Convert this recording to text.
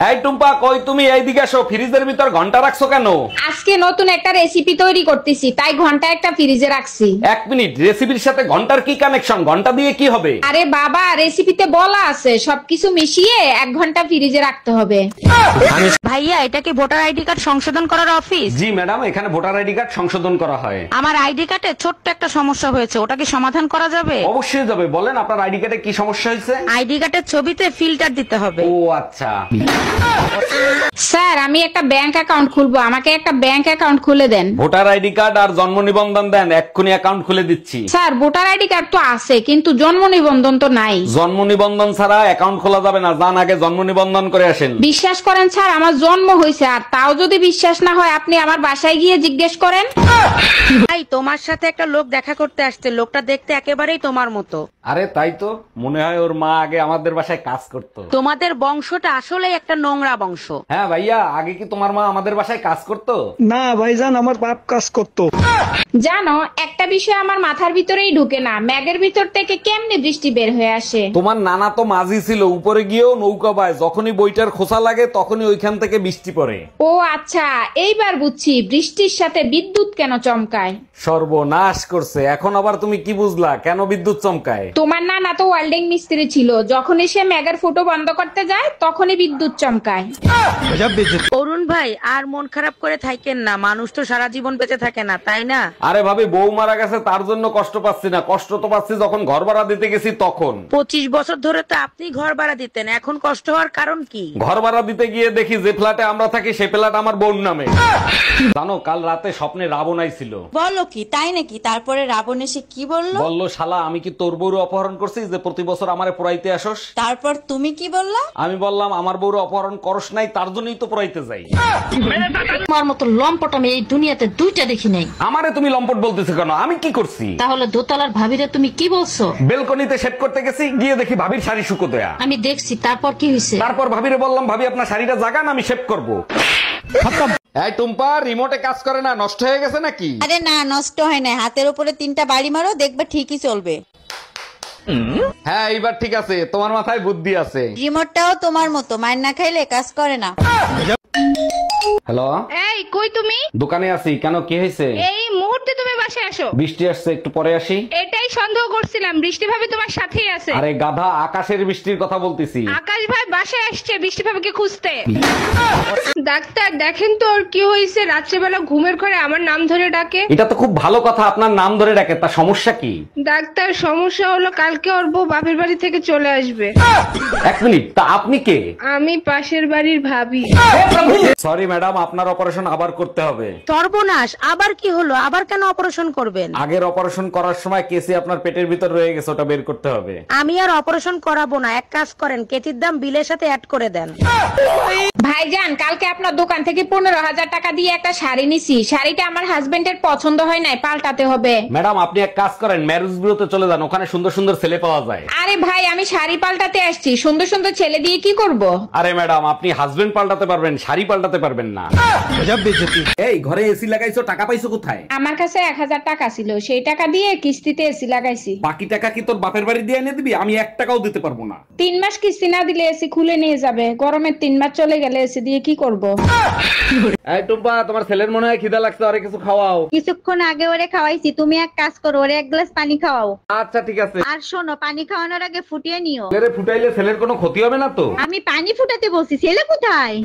এই টুম্পা, কই তুমি? এইদিকে আসো। ফ্রিজের ভিতর ঘন্টা রাখছো কেন? আজকে নতুন একটা রেসিপি তৈরি করতেছি, তাই ঘন্টা একটা ফ্রিজে রাখছি। এক মিনিট, রেসিপির সাথে ঘন্টার কি কানেকশন? ঘন্টা দিয়ে কি হবে? আরে বাবা, রেসিপিতে বলা আছে সবকিছু মিশিয়ে 1 ঘন্টা ফ্রিজে রাখতে হবে। ভাইয়া, এটা কি ভোটার আইডি কার্ড সংশোধন করার অফিস? জি ম্যাডাম, এখানে ভোটার আইডি কার্ড সংশোধন করা হয়। আমার আইডি কার্ডে ছোট্ট একটা সমস্যা হয়েছে, ওটা কি সমাধান করা যাবে? অবশ্যই যাবে। বলেন আপনার আইডি কার্ডে কি সমস্যা হয়েছে? আইডি কার্ডের ছবিতে ফিল্টার দিতে হবে। ও আচ্ছা। স্যার, আমি একটা ব্যাংক অ্যাকাউন্ট খুলবো, আমাকে একটা ব্যাংক অ্যাকাউন্ট খুলে দেন। ভোটার আইডি কার্ড আর জন্ম নিবন্ধন দেন, এক্ষুনি অ্যাকাউন্ট খুলে দিচ্ছি। স্যার, ভোটার আইডি কার্ড তো আছে, কিন্তু জন্ম নিবন্ধন তো নাই। জন্ম নিবন্ধন ছাড়া অ্যাকাউন্ট খোলা যাবে না, যান আগে জন্ম নিবন্ধন করে আসেন। বিশ্বাস করেন স্যার, আমার জন্ম হয়েছে, আর তাও যদি বিশ্বাস না হয় আপনি আমার বাসায় গিয়ে জিজ্ঞেস করেন। ভাই, তোমার সাথে একটা লোক দেখা করতে আসছে, লোকটা দেখতে একেবারেই তোমার মতো। আরে তাই তো, মনে হয় ওর মা আগে আমাদের বাসায় কাজ করতো। তোমাদের বংশটা আসলে একটা নোংরা বংশ। হ্যাঁ ভাইয়া, আগে কি তোমার মা আমাদের বাসায় কাজ করতো? না ভাইজান, আমার বাপ কাজ করতো। জানো, একটা বিষয় আমার মাথার ভিতরেই ঢুকে না, ম্যাগের ভিতর থেকে কেমনে বৃষ্টি বের হয়ে আসে। তোমার নানা তো মাঝি ছিল, উপরে গিয়েও নৌকা পায়, যখনই বইটার খোসা লাগে তখনই ওইখান থেকে বৃষ্টি পড়ে। ও আচ্ছা, এইবার বুঝছি বৃষ্টির সাথে বিদ্যুৎ কেন চমকায়। সর্বনাশ করছে, এখন আবার তুমি কি বুঝলা কেন বিদ্যুৎ চমকায়? তোমার নানা তো ওয়েল্ডিং মিস্ত্রি ছিল, যখনই সে ম্যাগের ফুটো বন্ধ করতে যায় তখনই বিদ্যুৎ চমকায়। অরুণ ভাই, আর মন খারাপ করে থাকেন না, মানুষ তো সারা জীবন বেঁচে থাকে না, তাই না? আরে ভাবি, বউ মারা গেছে তার জন্য কষ্ট পাচ্ছি না, কষ্ট তো পাচ্ছি যখন ঘর ভাড়া দিতে গেছি তখন। 25 বছর ধরে তো আপনি ঘর ভাড়া দিতেন, এখন কষ্ট হওয়ার কারণ কি? ঘর ভাড়া দিতে গিয়ে দেখি যে ফ্ল্যাটে আমরা থাকি সে ফ্ল্যাট আমার বোন নামে। জানো, কাল রাতে স্বপ্নে রাবণ আইছিল। বলো কি, তাই নাকি? তারপরে রাবণ এসে কি বললো? বললো, শালা আমি কি তোর বউর অপহরণ করছি যে প্রতি বছর আমারে পোড়াইতে আসস? তারপর তুমি কি বললা? আমি বললাম, আমার বউর অপহরণ করস নাই, তার জন্যই তো পোড়াইতে যাই। তোমার মতো লম্পট আমি এই দুনিয়াতে দুইটা দেখি নাই। আমারে তুমি লম্পট বলতেছো কেন? আমি কি করছি? তাহলে দোতলার ভাবিরে তুমি কি বলছো? বেলকনিতে সেট করতে গেছি, গিয়ে দেখি ভাবির শাড়ি শুকো দেয়া। আমি দেখছি, তারপর কি হয়েছে? তারপর ভাবিরে বললাম, ভাবি আপনার শাড়িটা জাগান, আমি শেভ করবো। এই টুম্পা, রিমোটে কাজ করে না, নষ্ট হয়ে গেছে নাকি? আরে না, নষ্ট হয় না, হাতের উপরে 3টা বাড়ি মারো, দেখবে ঠিকই চলবে। হ্যাঁ, এইবার ঠিক আছে, তোমার মাথায় বুদ্ধি আছে। রিমোটটাও তোমার মতো, মার না খাইলে কাজ করে না। হ্যালো, এই কই তুমি? দোকানে আছি। কেন, কি হয়েছে? এই মুহূর্তে তুমি বাসায় আসো। বৃষ্টি আসছে, একটু পরে আসি। এটাই সন্দেহ করছিলাম, বৃষ্টি ভাবি তোমার সাথেই আছে। আরে গাধা, আকাশের বৃষ্টির কথা বলতেছি। আকাশ ভাই বাসায় আসছে বৃষ্টি ভাবিকে খুঁজতে। ডাক্তার দেখেন তো ওর কি হয়েছে, রাত্রেবেলা ঘুমের ঘরে আমার নাম ধরে ডাকে। এটা তো খুব ভালো কথা, আপনার নাম ধরে ডাকে, তা সমস্যা কি? ডাক্তার, সমস্যা হলো কালকে ওর বউ বাপের বাড়ি থেকে চলে আসবে। এক মিনিট, তা আপনি কে? আমি পাশের বাড়ির ভাবি। সরি ম্যাডাম, আপনার অপারেশন আবার করতে হবে। সর্বনাশ, আবার কি হলো? আবার কেন অপারেশন করবেন? আগের অপারেশন করার সময় কেসি আপনার পেটের ভিতর রয়ে গেছে, ওটা বের করতে হবে। আমি আর অপারেশন করাবো না, এক কাজ করেন, কেতির দাম বিলের সাথে অ্যাড করে দেন। ভাইজান, কালকে আপনার দোকান থেকে 15,000 টাকা দিয়ে একটা শাড়ি নিছি, শাড়িটা আমার হাজবেন্ডের পছন্দ হয় নাই, পাল্টাতে হবে। ম্যাডাম, আপনি এক কাজ করেন, ম্যারেজ বিউরোতে চলে যান, ওখানে সুন্দর সুন্দর ছেলে পাওয়া যায়। আরে ভাই, আমি শাড়ি পাল্টাতে আসছি, সুন্দর সুন্দর ছেলে দিয়ে কি করব? আরে ম্যাডাম, আপনি হাজবেন্ড পাল্টাতে পারবেন, শাড়ি পাল্টাতে পারবেন না। এই ঘরে এসি লাগাইছো, টাকা পাইছো কোথায়? আমার কাছে 1000 টাকা ছিল, সেই টাকা দিয়ে কিস্তিতে এসি লাগাইছি। বাকি টাকা কি তোর বাপের বাড়ি দিয়ে এনে দিবি? আমি 1 টাকাও দিতে পারবো না। 3 মাস কিস্তি না দিলে এসি খুলে নিয়ে যাবে, গরমের 3 মাস চলে গেলে এসি দিয়ে কি করব? এই টুম্পা, তোমার ছেলের মনে হয় খিদা লাগছে, আরে কিছু খাওয়াও। কিছুক্ষণ আগে ওরে খাওয়াইছি, তুমি এক কাজ করো, ওরে 1 গ্লাস পানি খাওয়াও। আচ্ছা ঠিক আছে। আর শোনো, পানি খাওয়ানোর আগে ফুটিয়ে নিও। ছেলেরে ফুটাইলে ছেলের কোনো ক্ষতি হবে না তো? আমি পানি ফুটাতে বলছি, ছেলে কোথায়?